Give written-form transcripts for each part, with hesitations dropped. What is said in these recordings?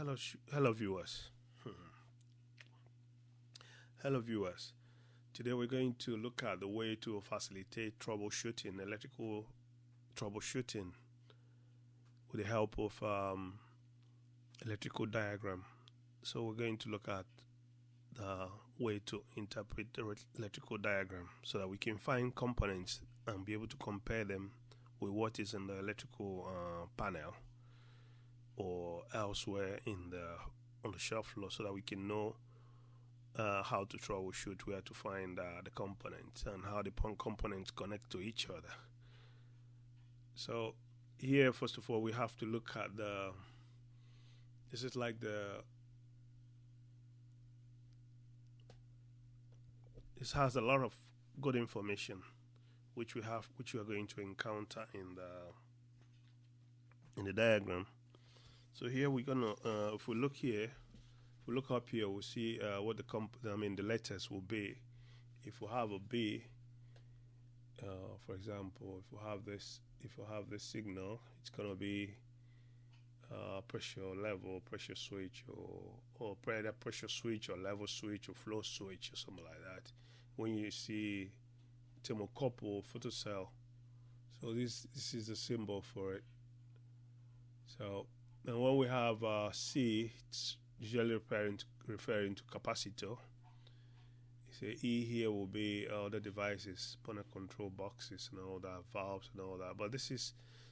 Hello viewers. Hello viewers. Today we're going to look at the way to facilitate troubleshooting, electrical troubleshooting, with the help of electrical diagram. So we're going to look at the way to interpret the electrical diagram so that we can find components and be able to compare them with what is in the electrical panel or elsewhere on the shop floor, so that we can know how to troubleshoot, where to find the components and how the components connect to each other. So here, first of all, we have to look at this is like this has a lot of good information which we are going to encounter in the diagram. So here we're gonna, if we look here, if we look up here, we'll see what the letters will be. If we have a B, for example, if we have this signal, it's gonna be pressure level, pressure switch, or pressure switch, or level switch, or flow switch, or something like that. When you see thermocouple photocell, so this is the symbol for it. So, and when we have C, it's usually referring to capacitor. You say E here will be all the devices, panel control boxes and all that, valves and all that. But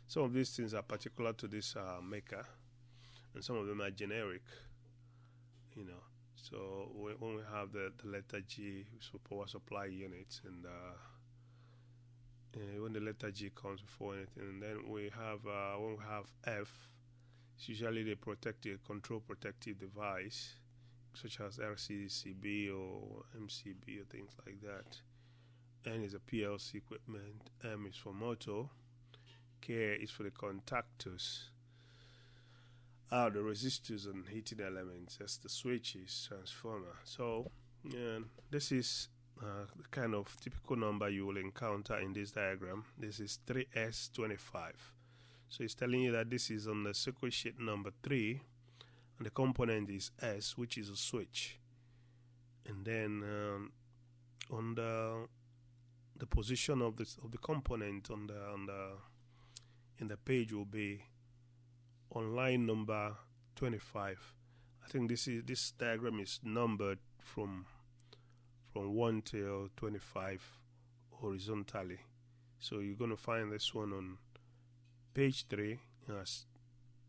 some of these things are particular to this maker, and some of them are generic, So when we have the letter G, so power supply units, and when the letter G comes before anything, and then we have when we have F, it's usually the control protective device, such as RCCB or MCB or things like that. N is a PLC equipment. M is for motor. K is for the contactors. R, the resistors and heating elements. That's the switches, transformer. So this is the kind of typical number you will encounter in this diagram. This is 3S25. So it's telling you that this is on the circuit sheet number 3, and the component is S, which is a switch. And then on the position of the component in the page will be on line number 25. I think this diagram is numbered from 1 till 25 horizontally. So you're going to find this one on page 3,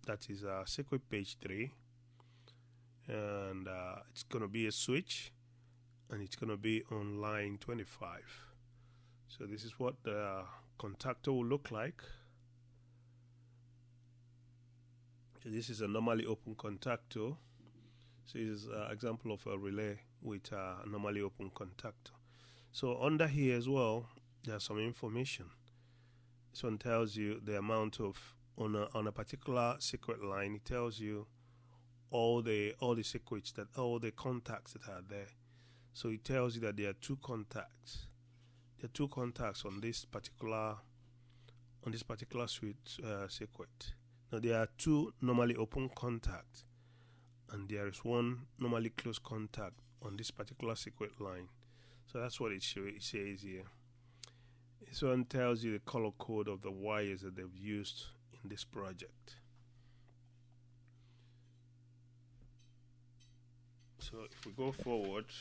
that is circuit page 3, and it's going to be a switch, and it's going to be on line 25. So this is what the contactor will look like. So this is a normally open contactor. So this is an example of a relay with a normally open contactor. So under here as well, there's some information. This one tells you the amount of on a particular circuit line. It tells you all the circuits, that all the contacts that are there. So it tells you that there are two contacts. There are two contacts on this particular circuit. Now there are two normally open contacts, and there is one normally closed contact on this particular circuit line. So that's what it says here. This one tells you the color code of the wires that they've used in this project. So if we go forward,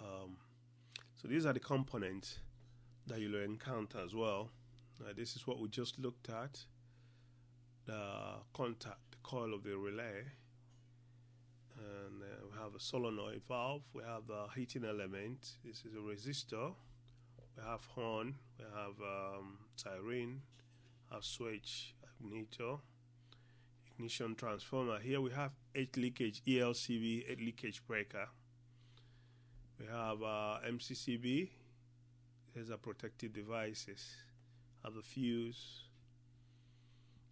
so these are the components that you'll encounter as well. This is what we just looked at: the contact, the coil of the relay, and we have a solenoid valve, we have the heating element, this is a resistor, we have horn, we have siren, have switch, igniter, ignition transformer. Here we have 8 leakage ELCB, 8 leakage breaker. We have MCCB, these are protective devices. Have a fuse.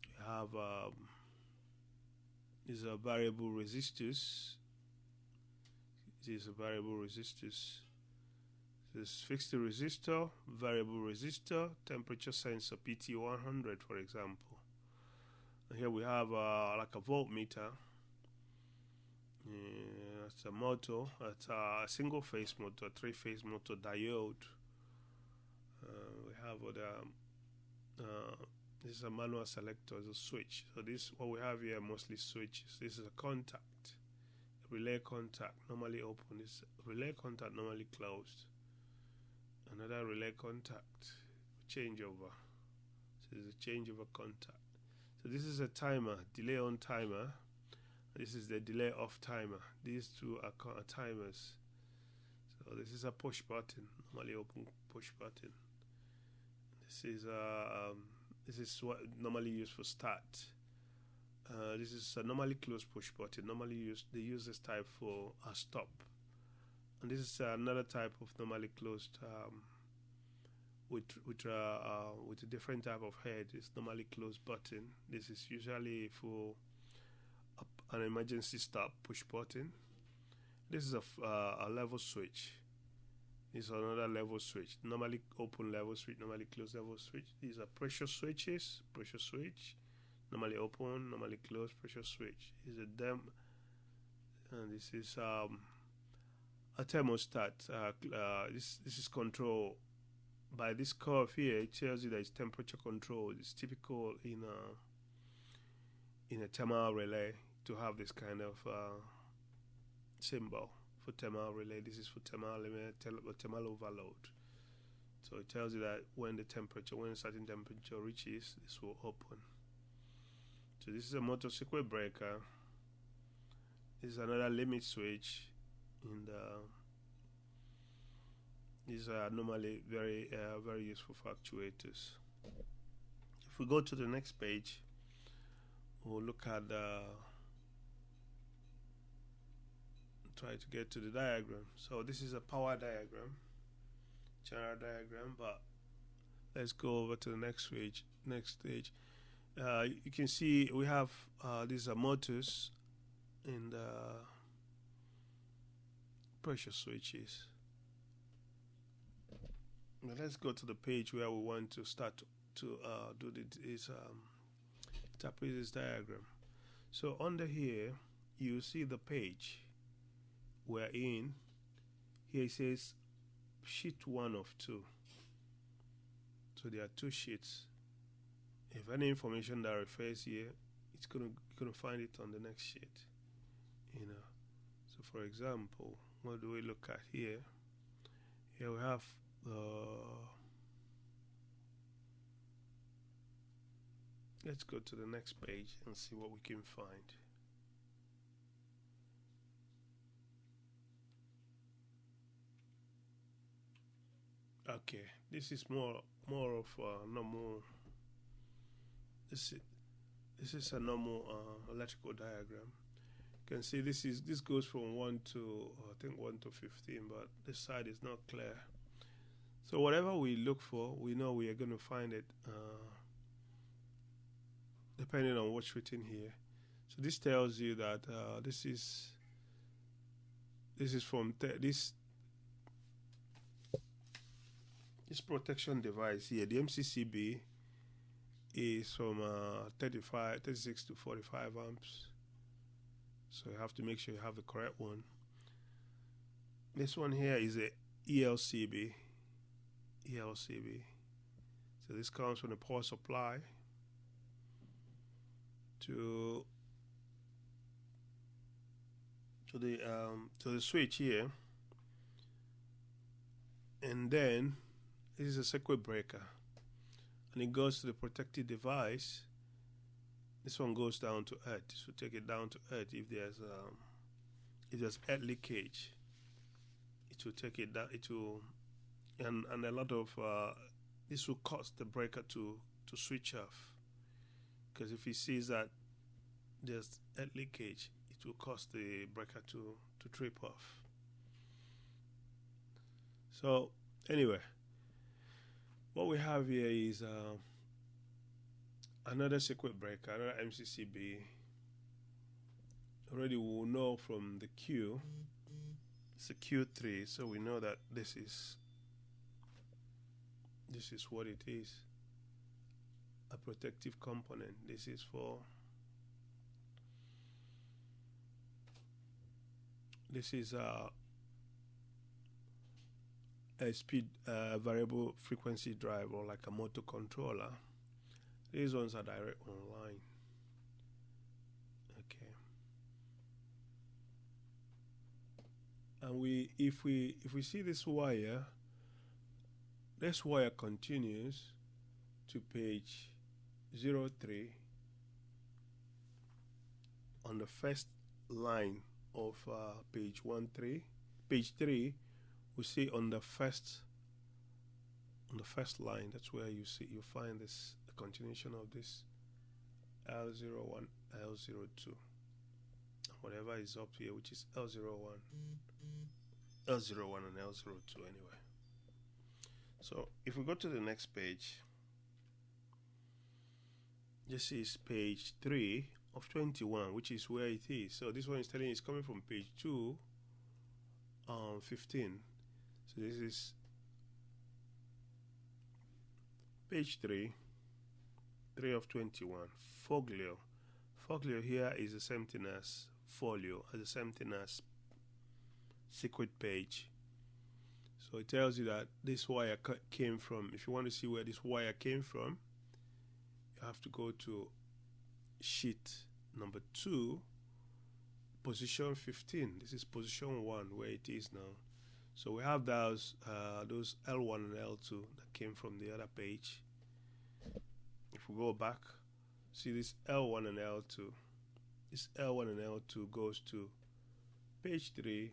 We have these are variable resistors. These are variable resistors. This fixed resistor, variable resistor, temperature sensor PT100, for example. Here we have like a voltmeter. It's a motor. It's a single phase motor, 3-phase motor, diode. We have this is a manual selector, it's a switch. So this, what we have here, mostly switches. This is a contact, relay contact, normally open. This relay contact normally closed. Another relay contact, changeover. So this is a changeover contact. So this is a timer, delay on timer. This is the delay off timer. These two are timers. So this is a push button, normally open push button. This is what normally used for start. This is a normally closed push button. Normally they use this type for a stop. And this is another type of normally closed with a different type of head. It's normally closed button. This is usually for an emergency stop push button. This is a level switch. This is another level switch. Normally open level switch, normally close level switch. These are pressure switches. Pressure switch, normally open, normally close. Pressure switch. This is a and this is a thermostat. This is control by this curve here. It tells you that it's temperature control. It's typical in a thermal relay to have this kind of symbol for thermal relay. This is for thermal overload. So it tells you that when a certain temperature reaches, this will open. So this is a motor circuit breaker. This is another limit switch. These are normally very useful for actuators. If we go to the next page, we'll look at try to get to the diagram. So this is a power diagram, general diagram, but let's go over to the next stage. You can see we have these are motors and pressure switches. Now let's go to the page where we want to start to interpret this diagram. So under here, you see the page we're in. Here it says sheet 1 of 2. So there are 2 sheets. If any information that refers here, it's gonna find it on the next sheet. So for example, what do we look at here? Here we have let's go to the next page and see what we can find. Okay, this is more of normal. This is a normal electrical diagram. You can see this goes from 1 to I think 1 to 15, but this side is not clear. So whatever we look for, we know we are going to find it depending on what's written here. So this tells you that this is from this protection device here. The MCCB is from 36 to 45 amps. So you have to make sure you have the correct one. This one here is a ELCB. So this comes from the power supply to the switch here, and then this is a circuit breaker, and it goes to the protected device. This one goes down to earth. This will take it down to earth. If there's earth leakage, it will take it down. It will, and a lot of this will cause the breaker to switch off, because if it sees that there's earth leakage, it will cause the breaker to trip off. So anyway, what we have here is another circuit breaker, another MCCB. Already we will know from the Q, it's a Q3, so we know that this is what it is, a protective component. This is for This is a speed variable frequency drive, or like a motor controller. These ones are direct online. Okay. And if we see this wire continues to page 03 on the first line of page 3. We see on the first line, that's where you find this, the continuation of this L01, L02, whatever is up here, which is L01 and L02 anyway. So if we go to the next page, this is page 3 of 21, which is where it is. So this one is telling you it's coming from page 2, 15. So this is page 3 of 21. Foglio. Foglio here is the same thing as folio, the same thing as secret page. So it tells you that this wire came from, if you want to see where this wire came from, you have to go to sheet number 2, position 15. This is position 1 where it is now. So we have those L1 and L2 that came from the other page. If we go back, see this L1 and L2. This L1 and L2 goes to page 3,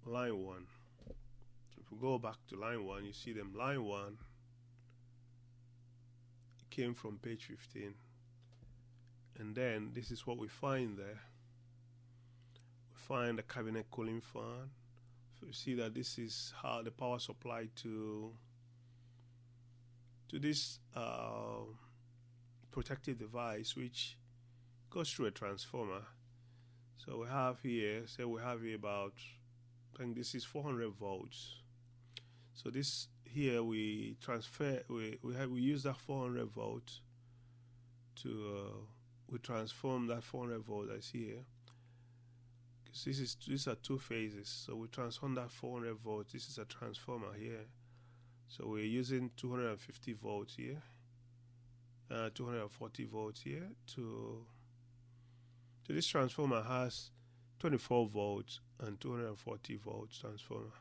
line 1. So if we go back to line 1, you see them. Line 1 came from page 15. And then this is what we find there. We find the cabinet cooling fan. So you see that this is how the power supply to this protective device, which goes through a transformer. So we have here, about, I think this is 400 volts. So this here we use that 400 volts to we transform that 400 volt that's here. Because these are two phases, so we transform that 400 volts. This is a transformer here, so we're using 250 volts here, 240 volts here. So this transformer has 24 volts and 240 volts transformer.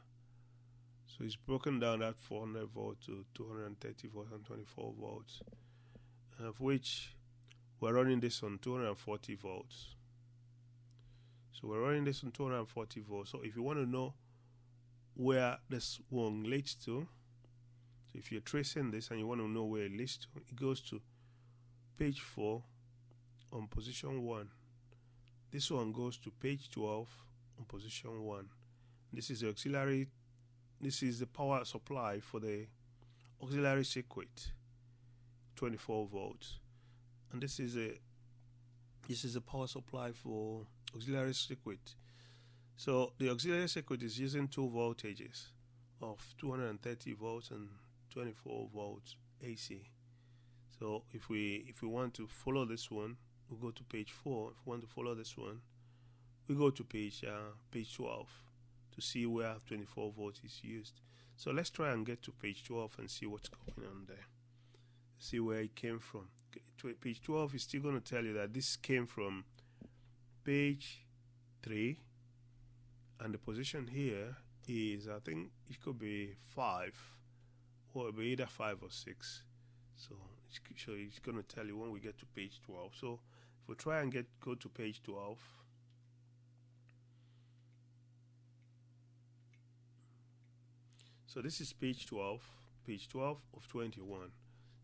So it's broken down that 400 volts to 230 volts and 24 volts, of which we're running this on 240 volts. So we're running this on 240 volts. So if you want to know where this one leads to, so if you're tracing this and you want to know where it leads to, it goes to page 4 on position 1. This one goes to page 12 on position 1. This is the auxiliary. This is the power supply for the auxiliary circuit, 24 volts. And this is a power supply for auxiliary circuit. So the auxiliary circuit is using two voltages of 230 volts and 24 volts AC. So if we want to follow this one, we go to page 4. If we want to follow this one, we go to page 12 to see where 24 volts is used. So let's try and get to page 12 and see what's going on there. See where it came from. Page 12 is still going to tell you that this came from page 3, and the position here is, I think it could be 5, or it'll be either 5 or 6. So it's going to tell you when we get to page 12. So if we try and go to page 12, so this is page 12 of 21.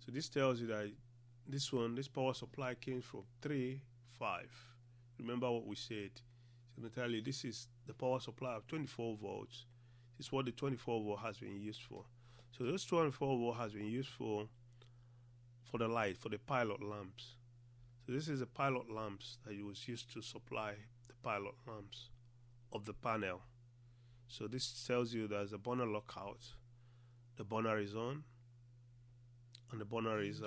So this tells you that this power supply came from 3, 5. Remember what we said. It's going to tell you this is the power supply of 24 volts. This is what the 24 volt has been used for. So those 24 volt has been used for the light, for the pilot lamps. So this is the pilot lamps that it was used to supply the pilot lamps of the panel. So this tells you there's a burner lockout. The burner is on, and the burner is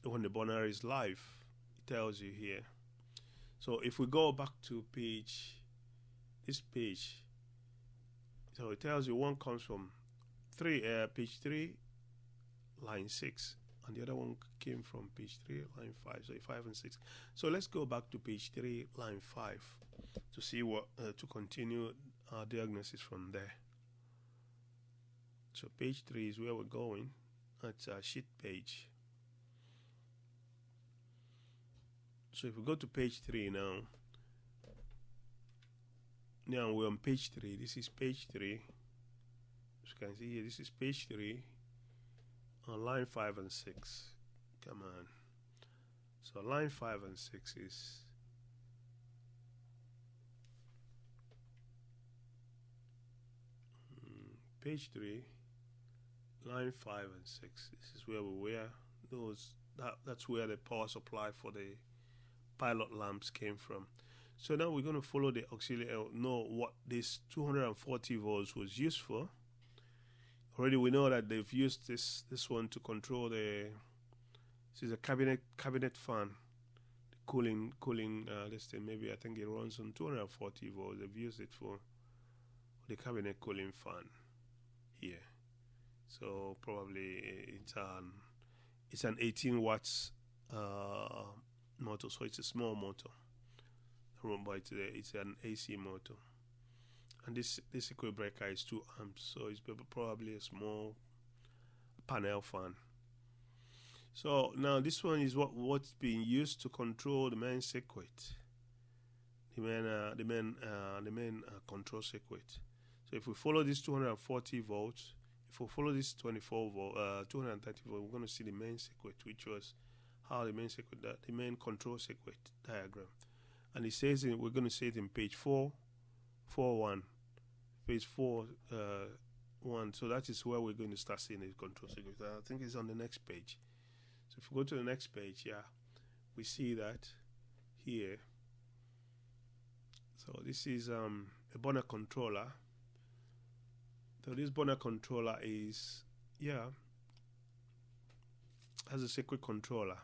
when the burner is live, it tells you here. So if we go back to this page, so it tells you one comes from page 3, line 6, and the other one came from page 3, line 5, so 5 and 6. So let's go back to page 3, line 5 to see what to continue our diagnosis from there. So page 3 is where we're going. That's our sheet page. So if we go to page 3 now we're on page 3. This is page 3. As you can see here, this is page 3 on line 5 and 6. Come on. So line 5 and 6 is page 3, line 5 and 6. This is where we were. That's where the power supply for the pilot lamps came from. So now we're going to follow the auxiliary, know what this 240 volts was used for. Already we know that they've used this one to control this is a cabinet fan, the cooling this thing. Maybe I think it runs on 240 volts. They've used it for the cabinet cooling fan here. So probably it's an 18 watts motor, so it's a small motor. But it's an AC motor, and this equal breaker is 2 amps, so it's probably a small panel fan. So now this one is what's being used to control the main circuit, the main control circuit. So if we follow this 240 volts, if we follow this 24 volt, 230 volt, we're going to see the main circuit, which was how the main control circuit diagram. And it says we're going to see it in page 4.1, page 4.1. So that is where we're going to start seeing the control circuit. I think it's on the next page. So if we go to the next page, we see that here. So this is a burner controller. So this burner controller has a circuit controller.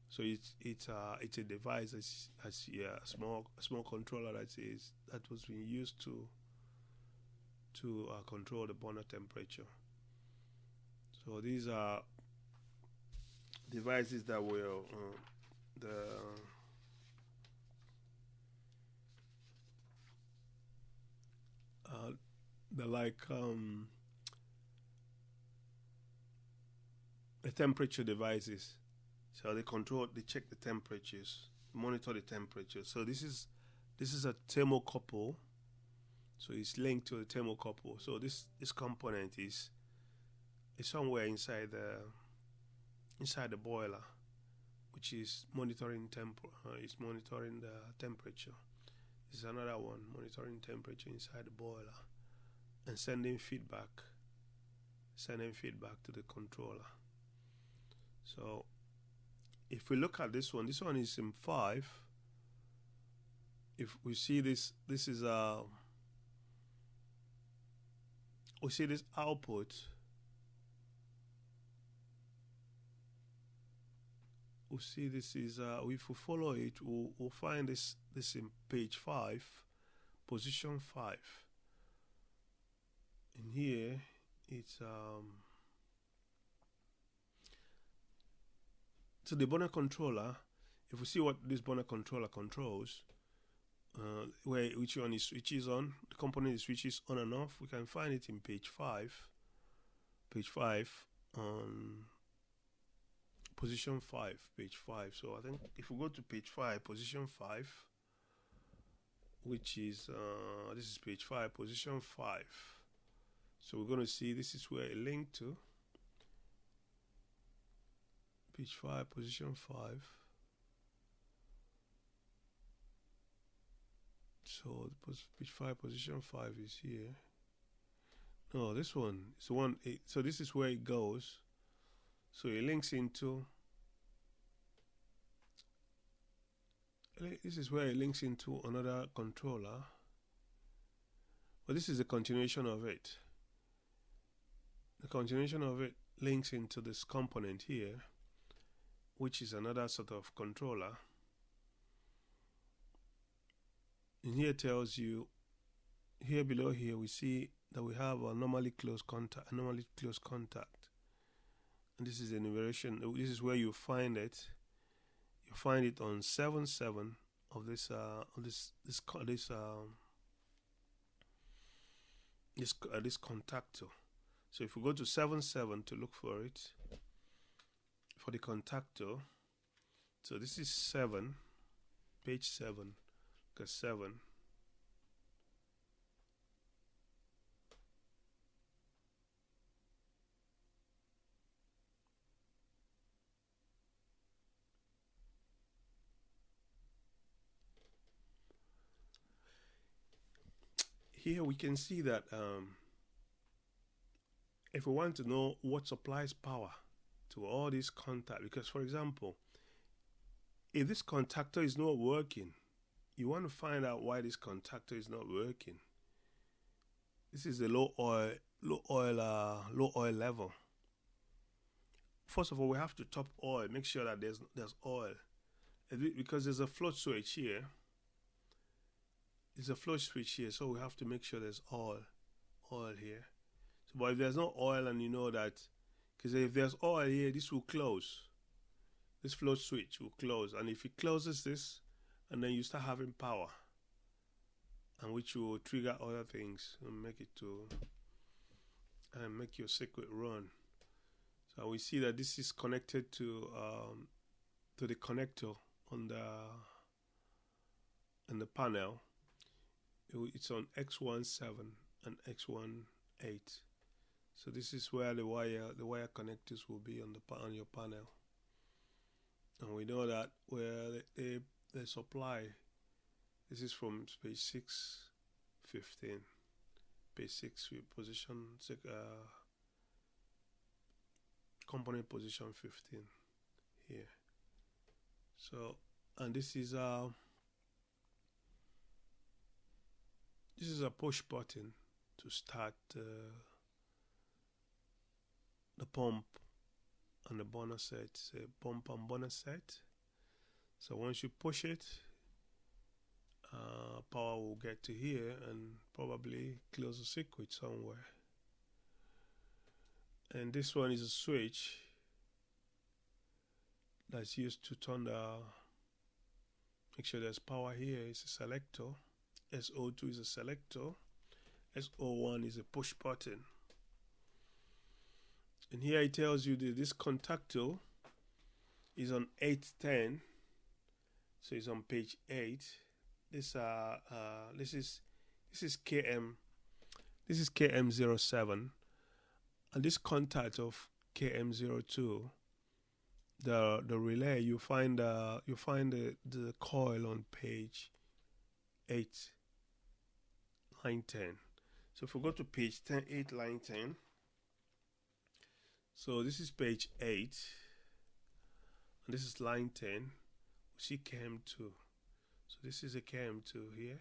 So it's a device a small controller that was being used to control the burner temperature. So these are devices that will the temperature devices. So they check the temperatures, monitor the temperature. So this is a thermocouple. So it's linked to a thermocouple. So this component is somewhere inside the boiler, which is monitoring it's monitoring the temperature. This is another one, monitoring temperature inside the boiler and sending feedback to the controller. So if we look at this one is in 5. If we see this is we see this output. We see this is if we follow it, we'll find this in page 5, position 5. In here, it's so the burner controller. If we see what this burner controller controls, which one is switches on, the component is switches on and off. We can find it in page 5. Page 5 on position 5, page 5. So I think if we go to page 5, position 5, which is this is page 5, position 5. So we're going to see this is where it linked to. Page 5, position 5. So page 5, position 5 is here. No, this one is the one. So this is where it goes. So it links into. This is where it links into another controller. But this is the continuation of it. The continuation of it links into this component here, which is another sort of controller. And here tells you, here below here we see that we have a normally close contact, and this is the enumeration. This is where you find it. You find it on 7.7 of this this contactor. So if we go to 7.7 to look for it, for the contactor, so this is 7, page 7, because 7. Here we can see that if we want to know what supplies power to all these contacts, because for example, if this contactor is not working, you want to find out why this contactor is not working. This is the low oil level. First of all, we have to top oil, make sure that there's oil, because there's a float switch here. There's a float switch here, so we have to make sure there's oil here. So, but if there's no oil, and you know that, because if there's oil here, this will close. This float switch will close, and if it closes this, and then you start having power, and which will trigger other things and make it to make your circuit run. So we see that this is connected to the connector on the panel. It's on X17 and X18. So this is where the wire connectors will be on your panel. And we know that where the supply, this is from page 6.15, page 6 position component position 15 here. So, and this is a push button to start the pump and the burner set. It's a pump and burner set. So once you push it, power will get to here and probably close the circuit somewhere. And this one is a switch that's used to turn make sure there's power here. It's a selector. SO2 is a selector. SO1 is a push button. And here it tells you that this contactor is on 810. So it's on page 8. This is KM07. And this contact of KM02, the relay, you find the coil on page 8, line 10. So if we go to page 8, line 10, so this is page 8, and this is line 10. We see KM2. So this is a KM2 here.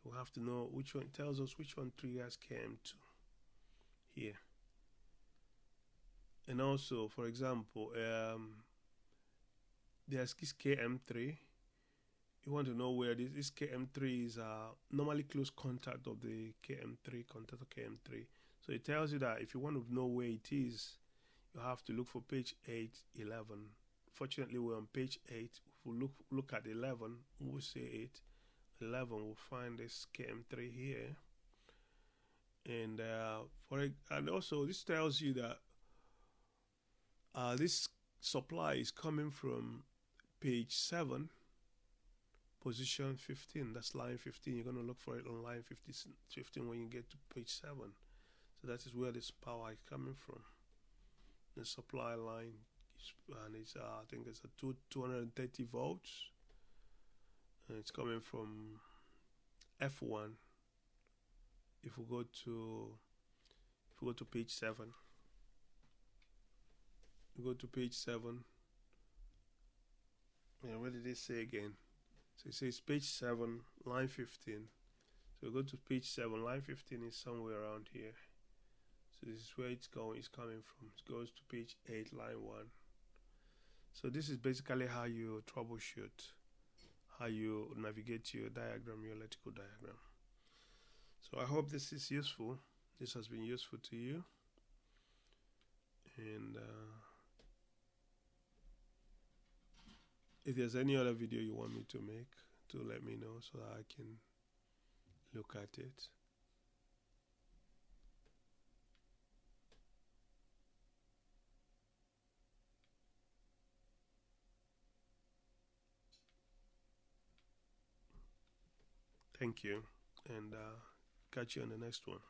So we have to know which one, tells us which one triggers KM2 here. And also, for example, there's this KM3. You want to know where this KM3 is normally close contact of the KM3, contact of KM3. So it tells you that if you want to know where it is, you have to look for page 8, 11. Fortunately, we're on page 8. If we look at 11, we'll see it. 11, we'll find this KM3 here. And and also this tells you that this supply is coming from page 7, position 15. That's line 15. You're going to look for it on line 15 when you get to page 7. So that is where this power is coming from. The supply line, and it's I think it's a 230 volts. And it's coming from F1. If we go to page 7. We go to page 7. Yeah, what did they say again? So it says page 7, line 15. So we go to page 7, line 15 is somewhere around here. So this is where it's coming from. It goes to page 8, line 1. So this is basically how you troubleshoot, how you navigate your diagram, your electrical diagram. So I hope this is useful. This has been useful to you. And if there's any other video you want me to make, to let me know so that I can look at it. Thank you, and catch you on the next one.